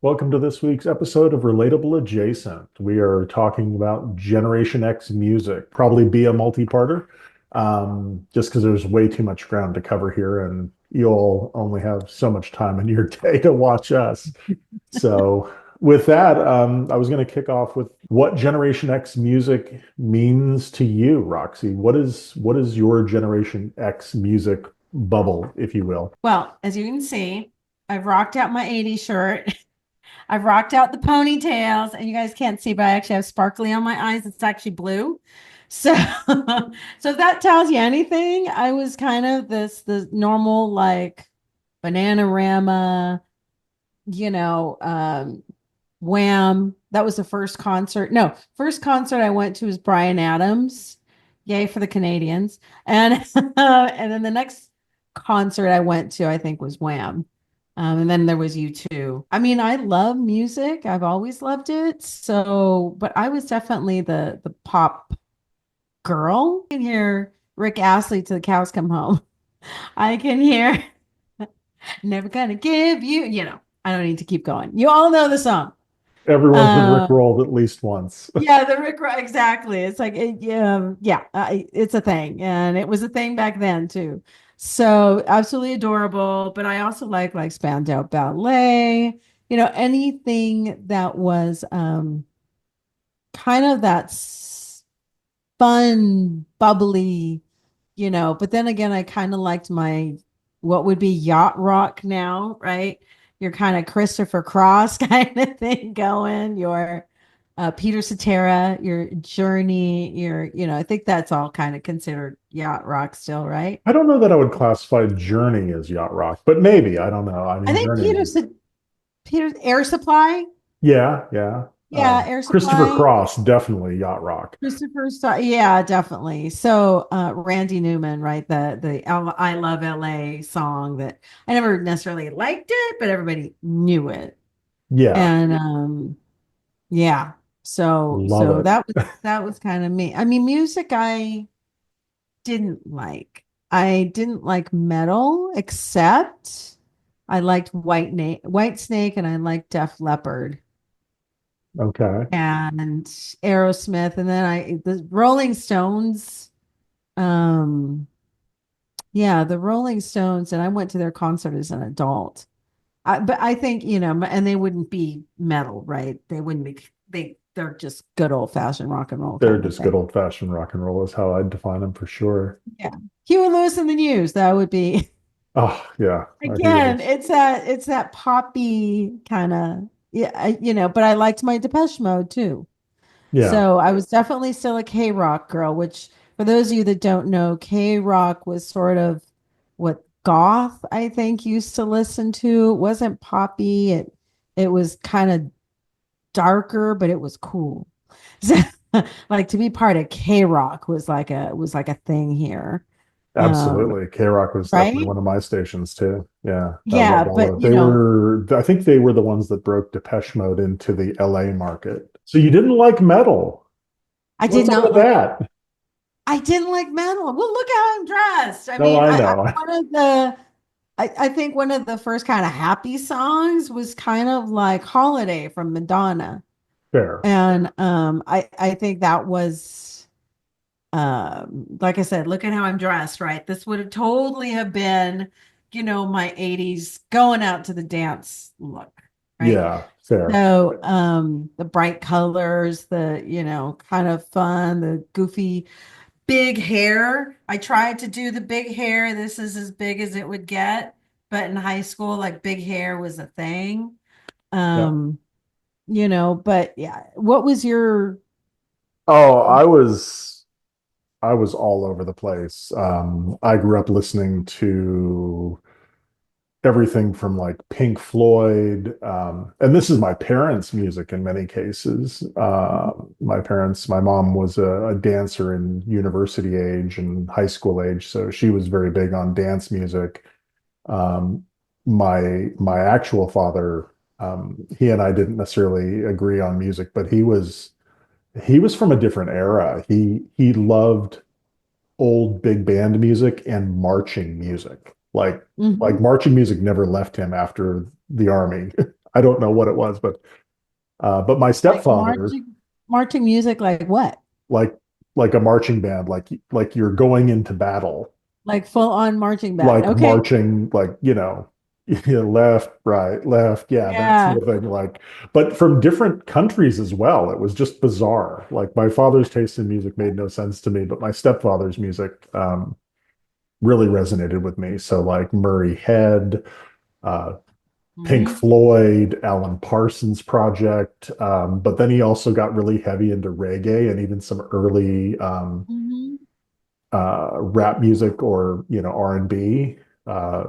Welcome to this week's episode of Relatable Adjacent. We are talking about Generation X music, probably be a multi-parter, just because there's way too much ground to cover here, and you'll only have so much time in your day to watch us. So, with that, I was going to kick off with what Generation X music means to you, Roxy. What is your Generation X music bubble, if you will? Well, as you can see, I've rocked out my 80s shirt. I've rocked out the ponytails, and you guys can't see, but I actually have sparkly on my eyes. It's actually blue. So, so if that tells you anything, I was kind of the normal like Bananarama, you know, Wham. That was the first concert. No, first concert I went to was Bryan Adams. Yay for the Canadians. And and then the next concert I went to, I think, was Wham. And then there was U2. I mean, I love music. I've always loved it. So, but I was definitely the pop girl. I can hear Rick Astley to the cows come home. I can hear Never Gonna Give You, I don't need to keep going. You all know the song. Everyone's been Um, rickrolled at least once. yeah, the Rick, exactly. It's like, yeah, it's a thing, and it was a thing back then too. So absolutely adorable. But I also like Spandau Ballet. Anything that was kind of fun, bubbly. But then again, I kind of liked my what would be yacht rock now, right? Your kind of Christopher Cross kind of thing going, your Peter Cetera, your Journey, I think that's all kind of considered yacht rock still, right? I don't know that I would classify Journey as yacht rock, but maybe. I don't know. I I mean, think Journey. Peter Air Supply. Yeah, yeah. Yeah, Air Christopher Supply. Cross, definitely yacht rock. Christopher Star, yeah, definitely. So Randy Newman, right? The I Love LA song that I never necessarily liked it, but everybody knew it. Yeah, And yeah. So love so it. that was kind of me. I mean, music I didn't like. I didn't like metal, except I liked White Snake, and I liked Def Leppard Okay. and Aerosmith, and then the Rolling Stones. Um, yeah, the Rolling Stones, and I went to their concert as an adult. But I think, and they wouldn't be metal, right? They wouldn't be, they're just good old fashioned rock and roll They're kind of just good thing. old-fashioned rock and roll is how I'd define them for sure. Yeah. Huey Lewis and the News, that would be Oh, yeah. I hear again, this. it's that poppy kind of, yeah, but I liked my Depeche Mode too. Yeah, So I was definitely still a K-rock girl, which for those of you that don't know, K-rock was sort of what goth, I think, used to listen to. It wasn't poppy. It was kind of darker, but it was cool. Like to be part of K-rock was like a thing here. Um, absolutely. K-Rock was definitely right? one of my stations too. Yeah, I Yeah, loved all but of it. They were, I think they were the ones that broke Depeche Mode into the LA market. So you didn't like metal. I did What's up not with like that? I didn't like metal. Well, look how I'm dressed. I No, mean, I I know. one of the I think one of the first kind of happy songs was kind of like Holiday from Madonna. Fair. And I think that was like I said, look at how I'm dressed, right? This would have totally have been, my 80s going out to the dance look, right? Yeah, fair. So the bright colors, the, kind of fun, the goofy big hair. I tried to do the big hair. This is as big as it would get. But in high school, like big hair was a thing. Yeah. Um, but yeah, what was your Oh, I was all over the place. I grew up listening to everything from like Pink Floyd, and this is my parents' music in many cases. My mom was a dancer in university age and high school age, so she was very big on dance music. Um, my actual father, he and I didn't necessarily agree on music, but he was from a different era. He loved old big band music and marching music. Like Mhm. marching music never left him after the army. I don't know what it was, but my Like stepfather, marching music, like what? like like a marching band, like you're going into battle, Like full on marching band. like Okay. marching, like, left, right, left, yeah, that sort Yeah. of thing. Like, but from different countries as well. It was just bizarre. Like my father's taste in music made no sense to me, but my stepfather's music really resonated with me. So like Murray Head, uh, Pink Hmm. Floyd, Alan Parsons Project, but then he also got really heavy into reggae and even some early Hmm. rap music or R&B.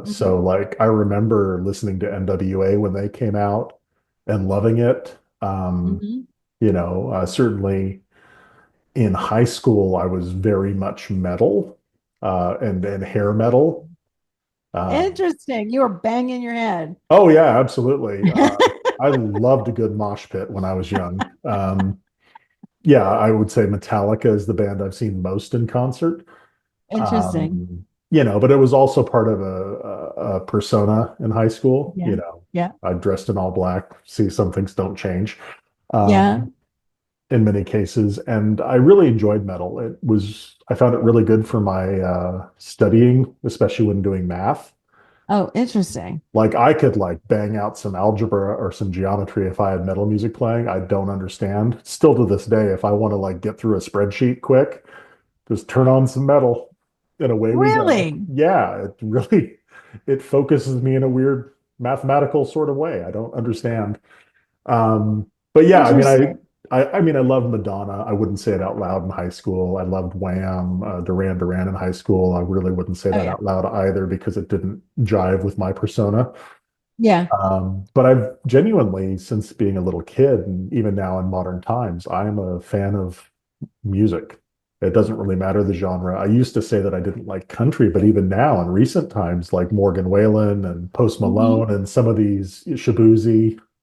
So Hmm. like I remember listening to NWA when they came out and loving it. Hmm. Certainly in high school I was very much metal and hair metal. Um, Interesting. You were banging your head. oh yeah, absolutely. I loved a good mosh pit when I was young. Yeah, I would say Metallica is the band I've seen most in concert. Interesting. But it was also part of a persona in high school. Yeah. Yeah. I dressed in all black. See, some things don't change Yeah. um, in many cases, and I really enjoyed metal. I found it really good for my studying, especially when doing math. Oh, interesting. Like I could like bang out some algebra or some geometry if I had metal music playing. I don't understand. Still to this day, if I want to like get through a spreadsheet quick, just turn on some metal and away we go. Really Yeah, it focuses me in a weird mathematical sort of way. I don't understand. But yeah, I mean, interesting. I love Madonna. I wouldn't say it out loud in high school. I loved Wham, Duran Duran in high school. I really wouldn't say Oh that yeah. out loud either because it didn't jive with my persona. Yeah. But I've genuinely, since being a little kid, and even now in modern times, I'm a fan of music. It doesn't really matter the genre. I used to say that I didn't like country, but even now in recent times, like Morgan Wallen and Post Hmm. Malone and some of these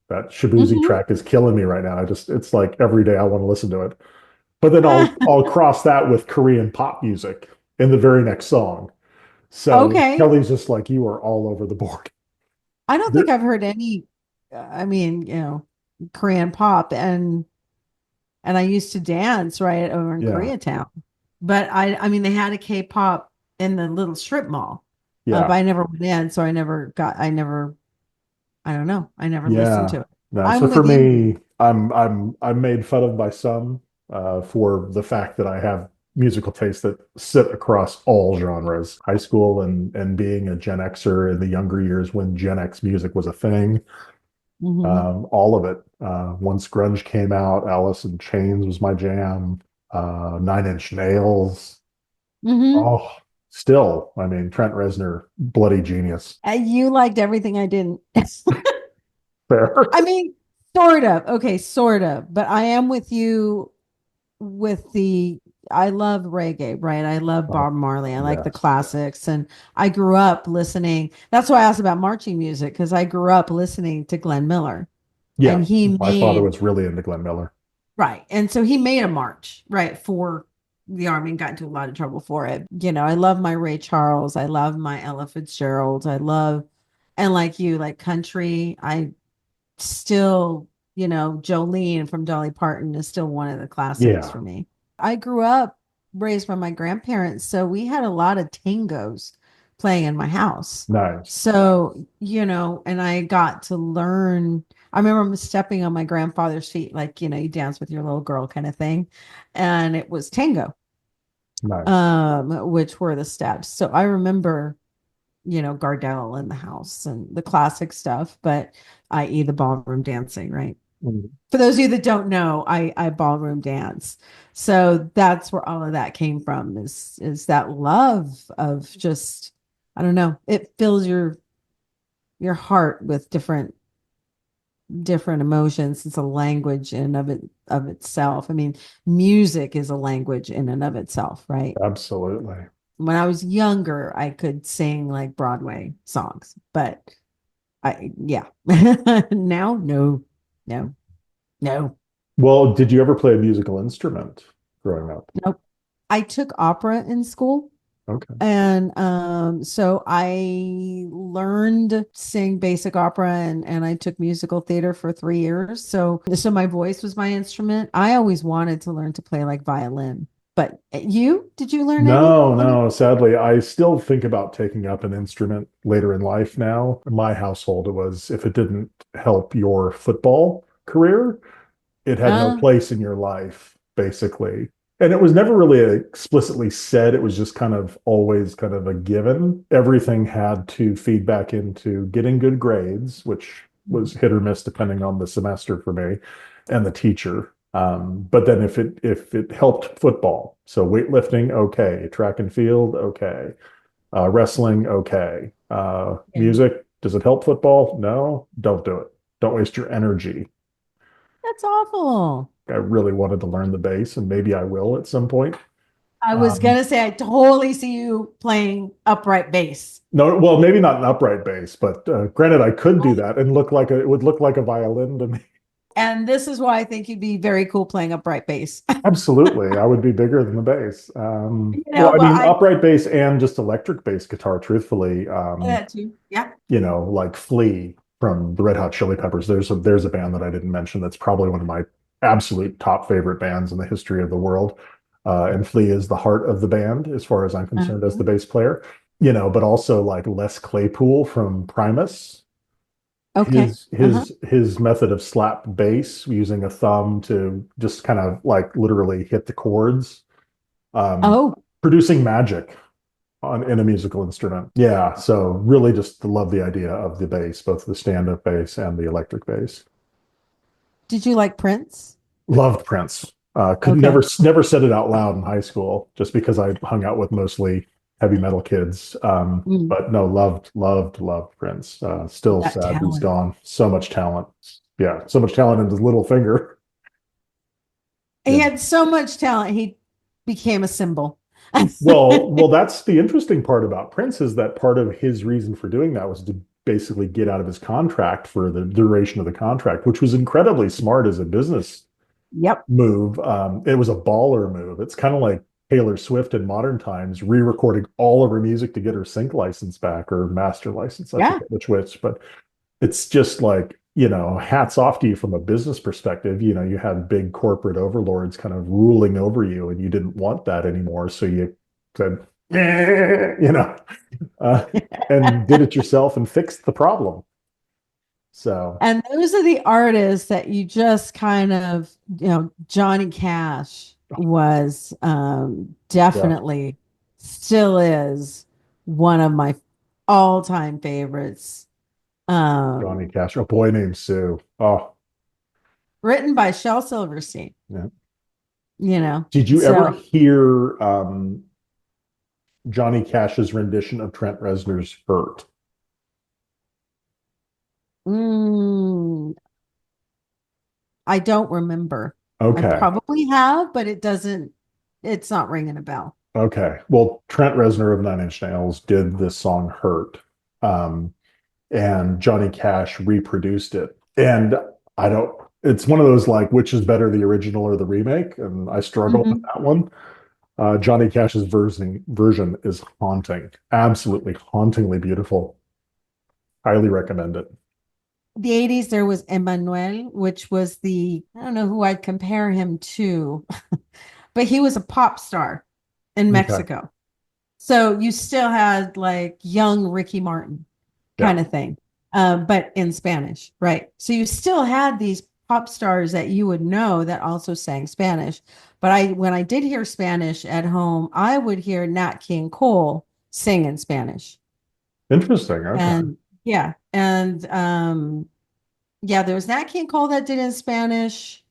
that Shabuzi Hmm. track is killing me right now. It's like every day I want to listen to it. But then I'll Ah, I'll cross that with Korean pop music in the very next song. So okay. Kelly's just like you are all over the board. I don't think There, I've heard any, I mean, Korean pop and I used to dance right over in yeah, Koreatown. But I mean they had a K-pop in the little strip mall. But yeah. I never went in, so I don't know. I never listened Yeah. to it. No, so I'm for with you. me, I'm made fun of by some for the fact that I have musical tastes that sit across all genres. High school and being a Gen Xer in the younger years when Gen X music was a thing, Hmm. all of it. Once grunge came out, Alice in Chains was my jam. Nine Inch Nails. Hmm. Oh, still, I mean, Trent Reznor, bloody genius. You liked everything I didn't. Fair. I mean, sort of. Okay, sort of. But I am with you with I love reggae, right? I love Oh, Bob Marley. I like the yes. classics. And I grew up listening. That's why I asked about marching music, because I grew up listening to Glenn Miller. Yeah, And he my father made, was really into Glenn Miller. right. And so he made a march, right, for the army and got into a lot of trouble for it. I love my Ray Charles. I love my Ella Fitzgerald. And like you, like country. I still, Jolene from Dolly Parton is still one of the classics Yeah, for me. I grew up raised by my grandparents, so we had a lot of tangos playing in my house. nice. So, and I got to learn. I remember stepping on my grandfather's feet, like, you dance with your little girl kind of thing. And it was tango, Nice. which were the steps. So I remember Gardell in the house and the classic stuff, but i.e. the ballroom dancing, right? Mm. For those of you that don't know, I ballroom dance. So that's where all of that came from is that love of just, I don't know, it fills your heart with different emotions. It's a language in of itself. I mean, music is a language in and of itself, right? Absolutely. When I was younger, I could sing like Broadway songs, but yeah. Now, no, no, no, Well, did you ever play a musical instrument growing up? nope. I took opera in school. Okay. And so I learned to sing basic opera and I took musical theater for 3 years. So my voice was my instrument. I always wanted to learn to play like violin. But did you learn No, any? no, sadly, I still think about taking up an instrument later in life now. In my household, it was if it didn't help your football career, it had no Uh, place in your life, basically. And it was never really explicitly said, it was just kind of always kind of a given. Everything had to feed back into getting good grades, which was hit or miss depending on the semester for me and the teacher. But then if it helped football, so weightlifting, okay, track and field, okay, wrestling, okay, yeah. music, does it help football? No, don't do it. Don't waste your energy. That's awful. I really wanted to learn the bass, and maybe I will at some point. I was Um, gonna say I totally see you playing upright bass. no, well, maybe not an upright bass, but granted, I could do that and it would look like a violin to me. And this is why I think you'd be very cool playing upright bass. Absolutely, I would be bigger than the bass. Well, I But mean, I upright bass and just electric bass guitar. Truthfully, that too. Yeah. like Flea from the Red Hot Chili Peppers. There's a band that I didn't mention that's probably one of my absolute top favorite bands in the history of the world. And Flea is the heart of the band, as far as I'm concerned, as the Uh-huh. bass player. But also like Les Claypool from Primus. Okay. Uh-huh. His method of slap bass using a thumb to just kind of like literally hit the chords, um, Oh, producing magic in a musical instrument. Yeah, so really just love the idea of the bass, both the stand-up bass and the electric bass. did you like Prince? Loved Prince. Could Okay. never said it out loud in high school, just because I hung out with mostly heavy metal kids. Mm, But no, loved Prince. Still that sad he's talent. gone. So much talent. Yeah, so much talent in his little finger. He Yeah. had so much talent, he became a symbol. Well, that's the interesting part about Prince is that part of his reason for doing that was to basically get out of his contract for the duration of the contract, which was incredibly smart as a business Yep. move. It was a baller move. It's kind of like Taylor Swift in modern times, re-recording all of her music to get her sync license back or master license. I Yeah. forget which, but it's just like, hats off to you from a business perspective. You had big corporate overlords kind of ruling over you, and you didn't want that anymore. So you said, uh, and did it yourself and fixed the problem. So, And those are the artists that you just kind of, Johnny Cash was yeah, definitely still is one of my all-time favorites. Johnny Um, Cash, a boy named Sue. Oh, Written by Shel Silverstein, yeah. you know. Did you ever So, hear Johnny Cash's rendition of Trent Reznor's "Hurt"? mm, I don't remember. I Okay. probably have, but it's not ringing a bell. Okay. Well, Trent Reznor of Nine Inch Nails did this song "Hurt," um, and Johnny Cash reproduced it. And I don't. It's one of those like, which is better, the original or the remake? And I struggle with Mhm. that one. Johnny Cash's version is haunting, absolutely hauntingly beautiful. Highly recommend it. The 80s, there was Emmanuel, which was I don't know who I'd compare him to, but he was a pop star in Okay. Mexico. So you still had like young Ricky Martin Yeah. kind of thing, but in Spanish, right? So you still had these pop stars that you would know that also sang Spanish. But when I did hear Spanish at home, I would hear Nat King Cole sing in Spanish. Interesting. Okay. And yeah, and yeah, there was Nat King Cole that did in Spanish.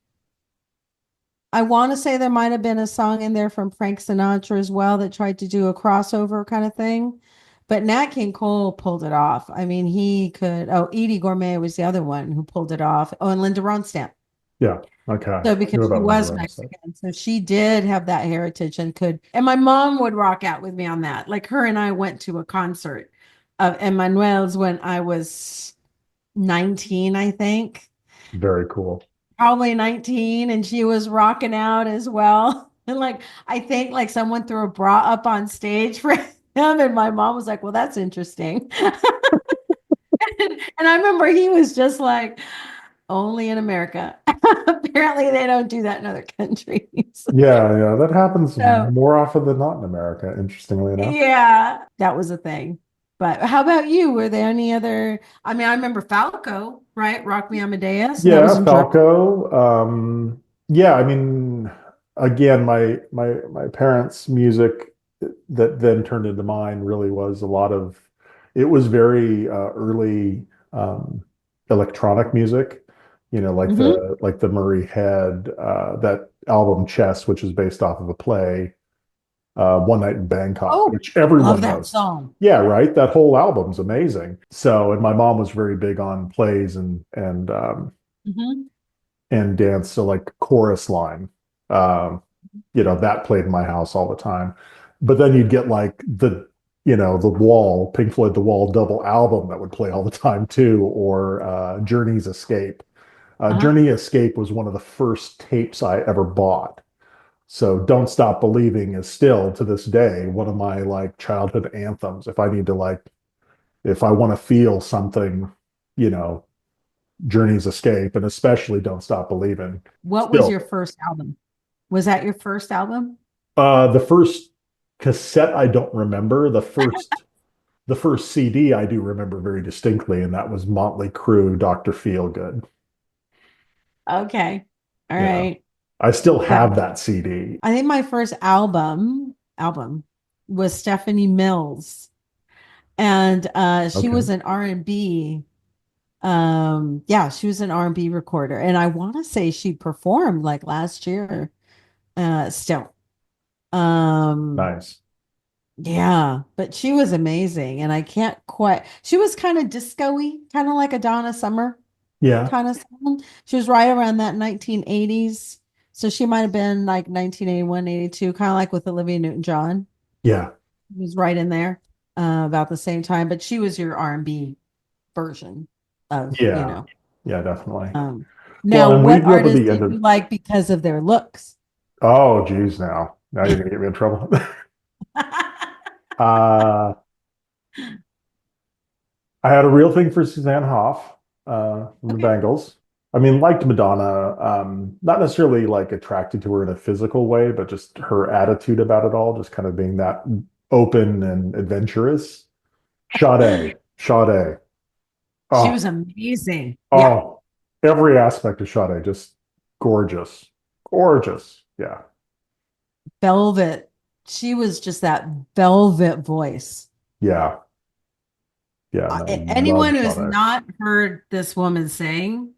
I want to say there might have been a song in there from Frank Sinatra as well that tried to do a crossover kind of thing. But Nat King Cole pulled it off. I mean, he could. Oh, Edie Gourmet was the other one who pulled it off. Oh, and Linda Ronstadt. Yeah. Okay. So Knew because she about Linda was Ronstadt. Mexican, so she did have that heritage and could. And my mom would rock out with me on that. Like her and I went to a concert of Emmanuel's when I was 19, I think. Very cool. Probably 19, and she was rocking out as well. And like, I think like someone threw a bra up on stage for him, and my mom was like, "Well, that's interesting." And I remember he was just like, "Only in America." Apparently, they don't do that in other countries. Yeah, yeah, that happens So, more often than not in America, interestingly enough. yeah, that was a thing. But how about you? Were there any other? I mean, I remember Falco, right? Rock Me Amadeus. That was Yeah, in Germany. Falco. Yeah, I mean, again, my parents' music that then turned into mine really was a lot of. It was very early electronic music. You know, Hmm. like the Murray had that album Chess, which is based off of a play, One Night in Bangkok, Oh, which love everyone that knows. song. Yeah, right. That whole album's amazing. So, and my mom was very big on plays Hmm. and dance. So like chorus line, um, you know, that played in my house all the time. But then you'd get like the Wall, Pink Floyd, The Wall double album that would play all the time too, or Journey's Escape. Uh-huh. Journey Escape was one of the first tapes I ever bought. So Don't Stop Believing is still to this day one of my like childhood anthems. If I need to like, if I want to feel something, you know, Journey's Escape, and especially Don't Stop Believing. What was Still, your first album? Was that your first album? the first cassette I don't remember. The first CD I do remember very distinctly, and that was Motley Crue, Dr. Feelgood. Okay. All Yeah, right. I still That have that CD. I think my first album was Stephanie Mills. And she Okay, was an R&B. Yeah, she was an R&B recorder. And I want to say she performed like last year still. Um, nice. yeah, but she was amazing. And I can't quite, she was kind of disco-y, kind of like a Donna Summer Yeah, kind of sound. She was right around that 1980s. So she might have been like 1981, 82, kind of like with Olivia Newton-John. yeah, Was right in there about the same time, but she was your R&B version of, yeah, yeah, definitely. um, Well, now and we what grew up at artists the did end of. you like because of their looks? Oh, geez, now you're gonna get me in trouble. uh, I had a real thing for Suzanne Hoff from the Okay. Bengals. I mean, liked Madonna, not necessarily like attracted to her in a physical way, but just her attitude about it all, just kind of being that open and adventurous. Sade. She Oh, was amazing. Yeah. oh, every aspect of Sade, just gorgeous, gorgeous. Yeah, Velvet. She was just that velvet voice. yeah, yeah. No, love Anyone who has Sade. not heard this woman sing,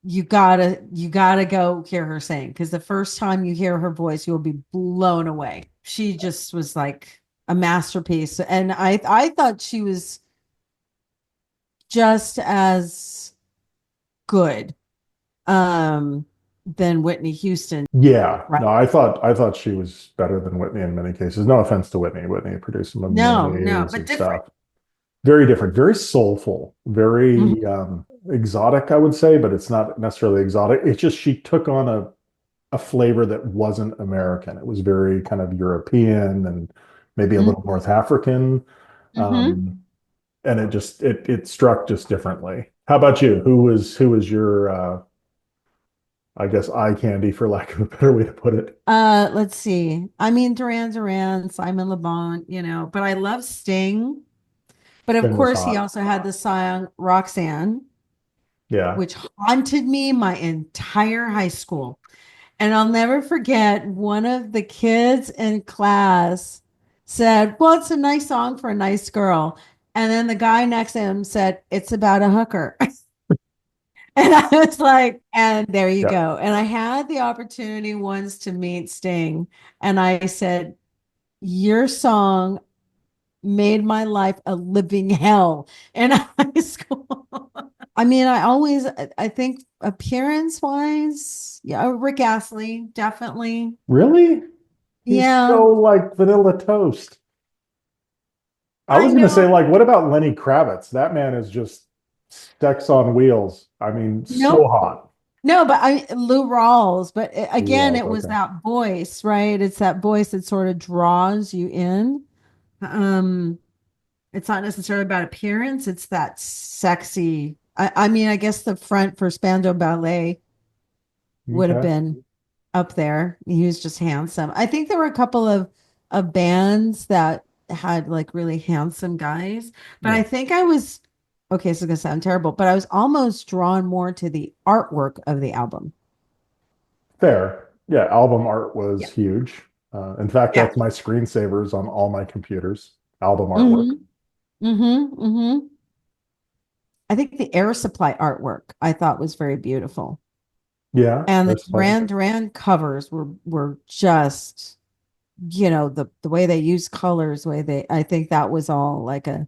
you gotta go hear her sing because the first time you hear her voice, you'll be blown away. She just was like a masterpiece, and I thought she was just as good than Whitney Houston, Yeah, right? no, I thought she was better than Whitney in many cases. No offense to Whitney. Whitney produced some No, no, amazing but different. stuff. Very different, very soulful, Mhm. very exotic, I would say, but it's not necessarily exotic. It's just she took on a flavor that wasn't American. It was very kind of European and maybe a little North African. Hmm. Um, and it struck just differently. How about you? Who was your I guess eye candy for lack of a better way to put it? Let's see. I mean, Duran Duran, Simon Le Bon, but I love Sting. But of Thing was course, he hot. also had the song Roxanne, Yeah. which haunted me my entire high school. And I'll never forget one of the kids in class said, "Well, it's a nice song for a nice girl." And then the guy next to him said, "It's about a hooker." And I was like, and there you Yeah. go. And I had the opportunity once to meet Sting. And I said, your song made my life a living hell in high school. I mean, I think appearance wise, yeah, Rick Astley, definitely. Really? He's Yeah, so like vanilla toast. I I was gonna say, know. like, what about Lenny Kravitz? That man is just sex on wheels. I mean, so Nope. hot. No, but Lou Rawls, but Blue again, Walls, it was okay. that voice, right? It's that voice that sort of draws you in. Um, it's not necessarily about appearance, it's that sexy. I mean, I guess the front for Spandau Ballet would have Okay. been up there. He was just handsome. I think there were a couple of bands that had like really handsome guys, but Yeah. I think I was okay, so it's gonna sound terrible, but I was almost drawn more to the artwork of the album. Fair. Yeah, album art was Yeah. huge. In fact, Yeah. that's my screensavers on all my computers, album artwork. Mm-hmm. Mm-hmm. Mm-hmm. I think the Air Supply artwork I thought was very beautiful. Yeah, And the there's plenty. Duran covers were just, the way they use colors, the way they I think that was all like a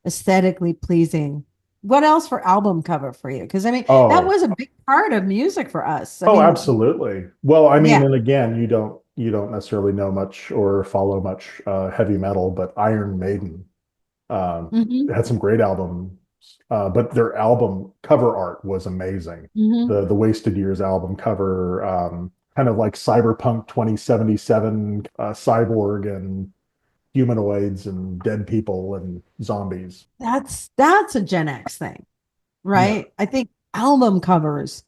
aesthetically pleasing. What else for album cover for you? Because I mean, that Oh, was a big part of music for us. I oh, mean, absolutely. Well, I mean, yeah. and again, you don't necessarily know much or follow much heavy metal, but Iron Maiden um, Mm-hmm. had some great albums, but their album cover art was amazing. Mm-hmm. The Wasted Years album cover, kind of like Cyberpunk 2077, cyborg and humanoids and dead people and zombies. That's a Gen X thing, Yeah, right? I think album covers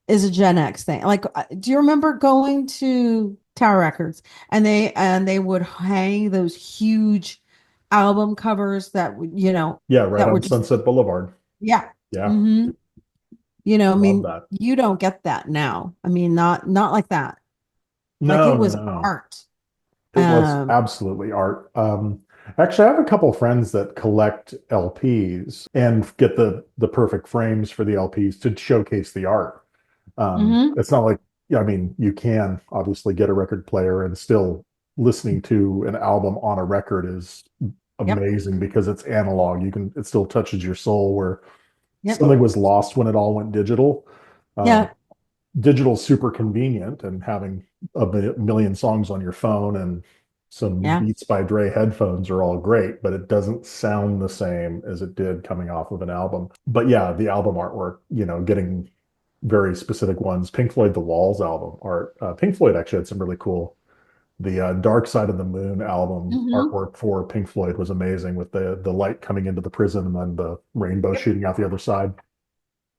is a Gen X thing. Like, do you remember going to Tower Records and they would hang those huge album covers that yeah, right that were on just Sunset Boulevard. yeah. Yeah, Hmm. I love mean, that. you don't get that now. I mean, not like that. Like it No, was no. art. It was Um, absolutely art. Actually, I have a couple friends that collect LPs and get the perfect frames for the LPs to showcase the art. mhm. It's not like, yeah, I mean, you can obviously get a record player and still listening to an album on a record is Yep. amazing because it's analog. It still touches your soul where Yep. something was lost when it all went digital. Um, Yeah. Digital's super convenient and having million songs on your phone and some Yeah. Beats by Dre headphones are all great, but it doesn't sound the same as it did coming off of an album. But yeah, the album artwork, getting very specific ones. Pink Floyd, The Walls album art. Pink Floyd actually had some really cool. The Dark Side of the Moon album Hmm. artwork for Pink Floyd was amazing with the light coming into the prison and then the rainbow Yep. shooting out the other side.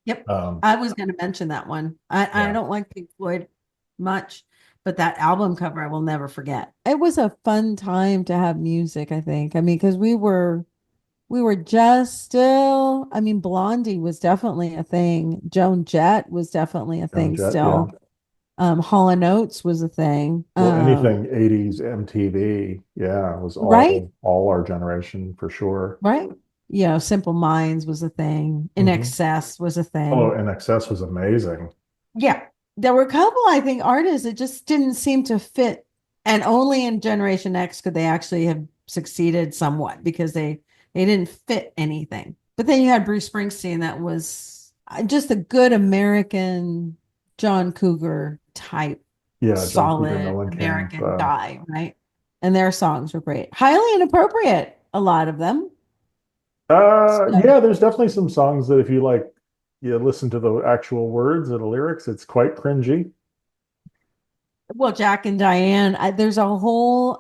Yep. Um, I was going to mention that one. I yeah, don't like Pink Floyd much, but that album cover I will never forget. It was a fun time to have music, I think. I mean, because we were just still, I mean, Blondie was definitely a thing. Joan Jett was definitely a Joan thing Jett, yeah. still. Hall and Oates was a thing. Well, anything 80s MTV, yeah, it was Right, all our generation for sure. right. Simple Minds was a thing. In Hmm. Excess was a Oh, thing. NXS was amazing. Yeah. There were a couple, I think, artists that just didn't seem to fit. And only in Generation X could they actually have succeeded somewhat because they didn't fit anything. But then you had Bruce Springsteen that was just a good American John Cougar type, Yeah, John Cougar solid Mellencamp. American guy, right? And their songs were great. Highly inappropriate, a lot of them. So, Yeah, there's definitely some songs that if you listen to the actual words and the lyrics, it's quite cringy. well, Jack and Diane, there's a whole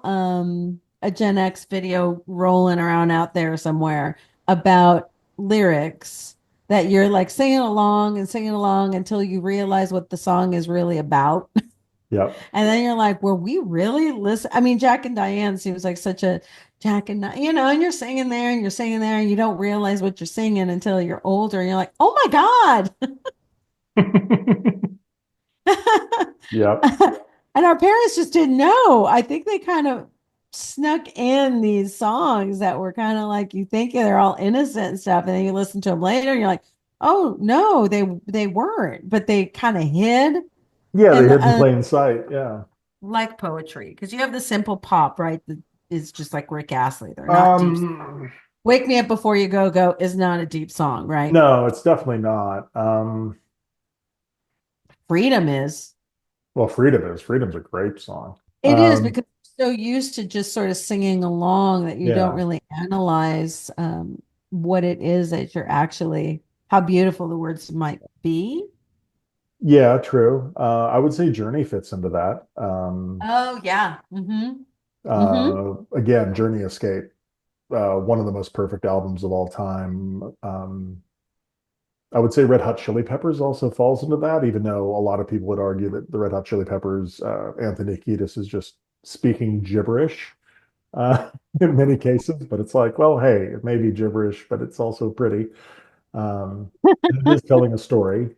a Gen X video rolling around out there somewhere about lyrics that you're like singing along until you realize what the song is really about. Yep. And then you're like, were we really listen? I mean, Jack and Diane seems like such a Jack and and you're singing there and you're singing there and you don't realize what you're singing until you're older and you're like, oh my God. Yep. And our parents just didn't know. I think they kind of snuck in these songs that were kind of like you think they're all innocent and stuff, and then you listen to them later, and you're like, "Oh no, they weren't," but they kind of hid. Yeah, they And hid in plain sight. Yeah. like poetry, because you have the simple pop, right? That is just like Rick Astley. They're not deep. Um, "Wake Me Up Before You Go Go" is not a deep song, right? no, it's definitely not. "Freedom" is. Well, Freedom is. Freedom's a great song. It is because you're so used to just sort of singing along that you don't Yeah. really analyze what it is that you're actually, how beautiful the words might be. Yeah, true. I would say Journey fits into that. Oh yeah. Mm-hmm. Again, Journey Escape, one of the most perfect albums of all time. I would say Red Hot Chili Peppers also falls into that, even though a lot of people would argue that the Red Hot Chili Peppers, Anthony Kiedis is just speaking gibberish uh, in many cases. But it's like, well, hey, it may be gibberish, but it's also pretty. It is telling a story.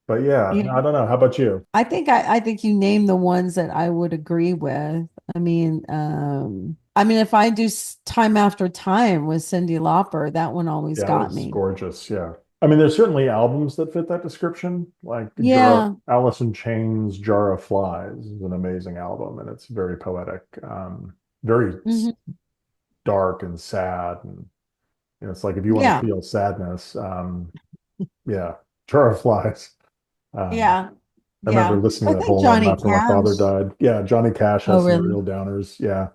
But yeah, You know, I don't know. How about you? I think you name the ones that I would agree with. I mean, if I do time after time with Cyndi Lauper, that one always Yeah, it got was me. gorgeous. Yeah. I mean, there's certainly albums that fit that description, like Yeah. Alice in Chains, Jar of Flies is an amazing album, and it's very poetic, very Hmm. dark and sad. And it's like if you want to Yeah. feel sadness, yeah, Jar of Flies. Um, Yeah. I remember Yeah. listening I to that think whole one Johnny after my father Cash. died. Yeah, Johnny Cash Oh, has some really? real downers. Yeah.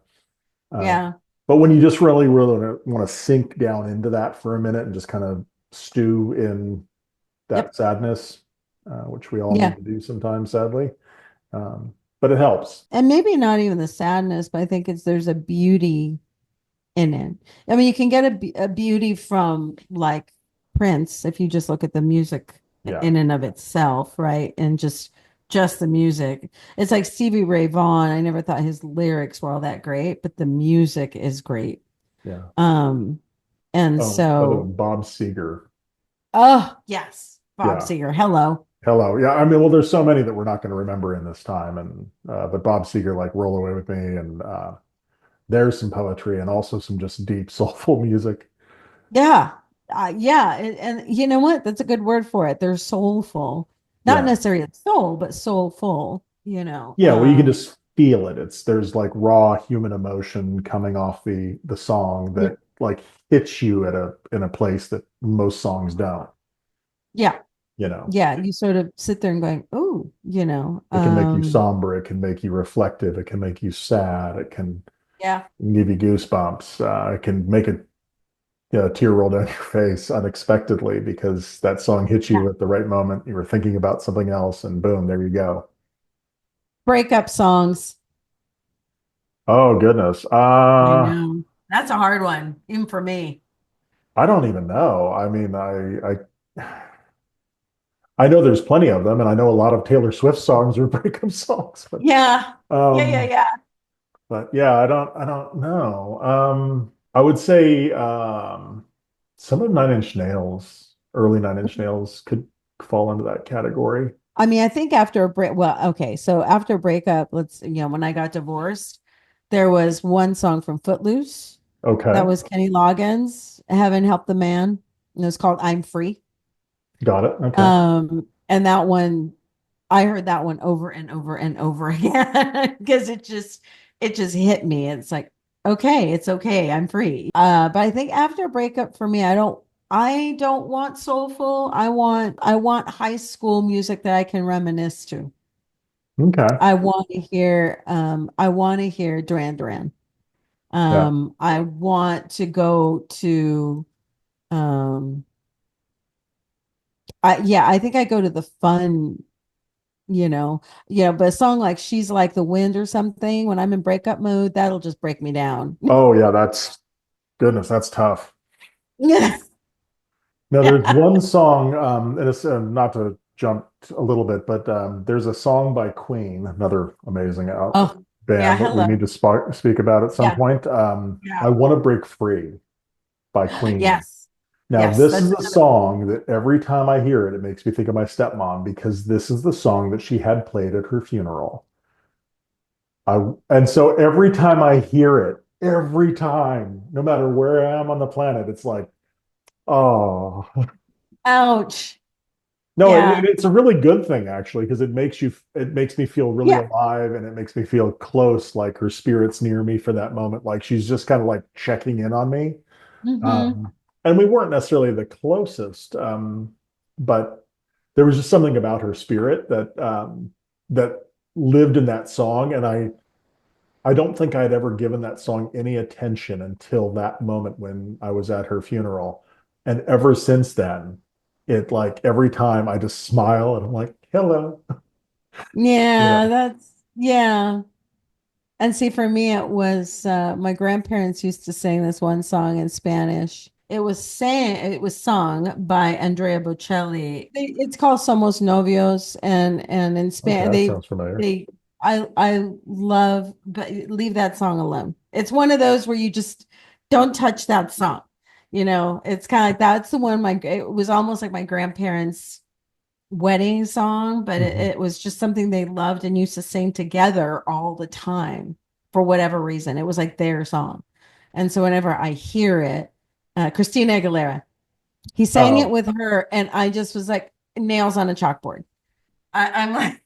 Um, Yeah. but when you just really, really want to sink down into that for a minute and just kind of stew in that Yep. sadness, which we all need Yeah. to do sometimes, sadly. But it helps. And maybe not even the sadness, but I think there's a beauty in it. I mean, you can get a beauty from like Prince if you just look at the music Yeah. in and of itself, right? And just the music. It's like Stevie Ray Vaughan. I never thought his lyrics were all that great, but the music is great. Yeah. Um, and Oh, other so, than Bob Seger. oh yes, Bob Yeah. Seger. Hello. Hello. Yeah. I mean, well, there's so many that we're not going to remember in this time. And, but Bob Seger, like Roll Away with Me, and there's some poetry and also some just deep, soulful music. Yeah. Yeah. And you know what? That's a good word for it. They're soulful. Not Yeah. necessarily it's soul, but soulful, you know. Yeah. Well, you can just feel it. There's like raw human emotion coming off the song Yeah. that like hits you at in a place that most songs don't, Yeah. you know. Yeah. You sort of sit there and going, oh, you know. It can make you somber. It can make you reflective. It can make you sad. It can Yeah. give you goosebumps. It can make a tear roll down your face unexpectedly because that song hit Yeah. you at the right moment. You were thinking about something else, and boom, there you go. Breakup songs. Oh goodness. I know. That's a hard one, even for me. I don't even know. I mean, I know there's plenty of them, and I know a lot of Taylor Swift songs are breakup songs, Yeah. Yeah, yeah, um, yeah. but yeah, I don't know. I would say some of Nine Inch Nails, early Nine Inch Nails could fall into that category. I mean, I think after a break, well, okay, so after a breakup, when I got divorced, there was one song from Footloose that Okay, was Kenny Loggins, Heaven Help the Man. And it was called I'm Free. got it. Okay. And that one, I heard that one over and over and over again because it just hit me. It's like, okay, it's okay, I'm free. But I think after a breakup for me, I don't want soulful. I want high school music that I can reminisce to. Okay. I want to hear Duran Duran. Yeah. I want to go to um I think I go to the fun, but a song like She's Like the Wind or something, when I'm in breakup mode, that'll just break me down. Oh yeah, that's goodness, that's tough. Yeah. Now there's one song, and it's not to jump a little bit, but there's a song by Queen, another amazing Oh, yeah, band that we hello. need to speak about at some Yeah. point. Yeah. I Want to Break Free by Queen. Yes. Now, Yes, this that's is a another one. song that every time I hear it, it makes me think of my stepmom because this is the song that she had played at her funeral. And so every time I hear it, every time, no matter where I am on the planet, it's like, oh, Ouch. no, Yeah. it's a really good thing actually, because it makes me feel really Yeah. alive and it makes me feel close, like her spirit's near me for that moment. Like she's just kind of like checking in on me. Hmm. Um, and we weren't necessarily the closest, but there was just something about her spirit that lived in that song. And I don't think I'd ever given that song any attention until that moment when I was at her funeral. And ever since then, it like every time I just smile and I'm like, hello. Yeah, Yeah. yeah. And see, for me, it was my grandparents used to sing this one song in Spanish. It was sung by Andrea Bocelli. It's called Somos Novios, and in Okay, Spanish that sounds familiar. they I love, but leave that song alone. It's one of those where you just don't touch that song. It's kind of like that's the one it was almost like my grandparents' wedding song, but Mhm. it was just something they loved and used to sing together all the time for whatever reason. It was like their song. And so whenever I hear it, Christina Aguilera, he sang it Oh, with her, and I just was like nails on a chalkboard. I'm like,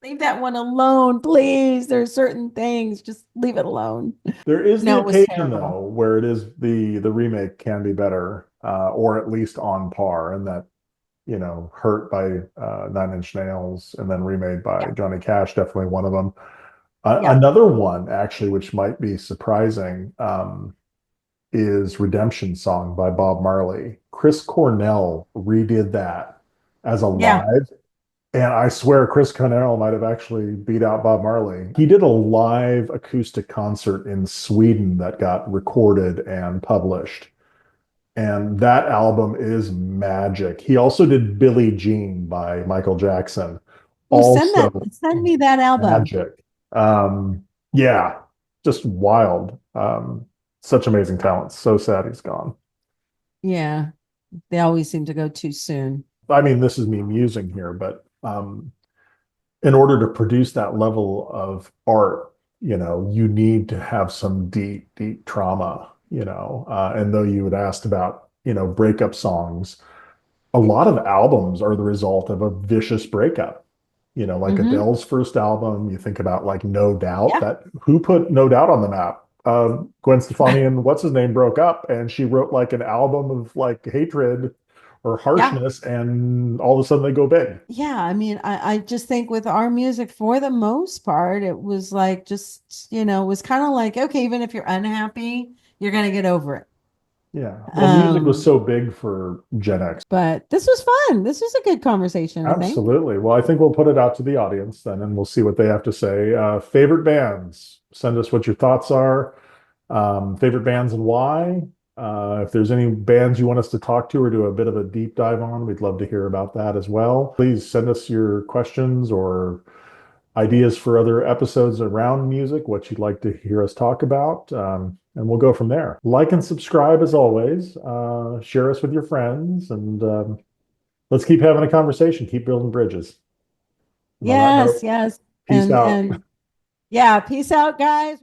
leave that one alone, please. There's certain things, just leave it alone. there is the No, it was occasion terrible. though where it is the remake can be better, or at least on par, and that Hurt by Nine Inch Nails and then remade by Yeah, Johnny Cash, definitely one of them. yeah. Another one, actually, which might be surprising, is Redemption Song by Bob Marley. Chris Cornell redid that as a Yeah. live, and I swear Chris Cornell might have actually beat out Bob Marley. He did a live acoustic concert in Sweden that got recorded and published. And that album is magic. He also did Billie Jean by Michael Jackson. Well, Also send me that album. magic. Um, yeah, just wild. Such amazing talent. So sad he's gone. Yeah, they always seem to go too soon. I mean, this is me musing here, but in order to produce that level of art, you need to have some deep, deep trauma, and though you had asked about, breakup songs, a lot of albums are the result of a vicious breakup. Like Hmm. Adele's first album, you think about like No Doubt, Yeah. that who put No Doubt on the map? Gwen Stefani and what's his name broke up, and she wrote like an album of like hatred or Yeah. harshness, and all of a sudden they go big. Yeah. I mean, I just think with our music, for the most part, it was like just, it was kind of like, okay, even if you're unhappy, you're going to get over it. Yeah. Well, music was Um, so big for Gen X. but this was fun. This was a good conversation, I think. Absolutely. Well, I think we'll put it out to the audience then, and we'll see what they have to say. Favorite bands, send us what your thoughts are. Favorite bands and why. If there's any bands you want us to talk to or do a bit of a deep dive on, we'd love to hear about that as well. Please send us your questions or ideas for other episodes around music, what you'd like to hear us talk about, and we'll go from there. Like and subscribe as always. Share us with your friends, and let's keep having a conversation, keep building bridges. And on that Yes, note, yes. peace out. And yeah, peace out, guys.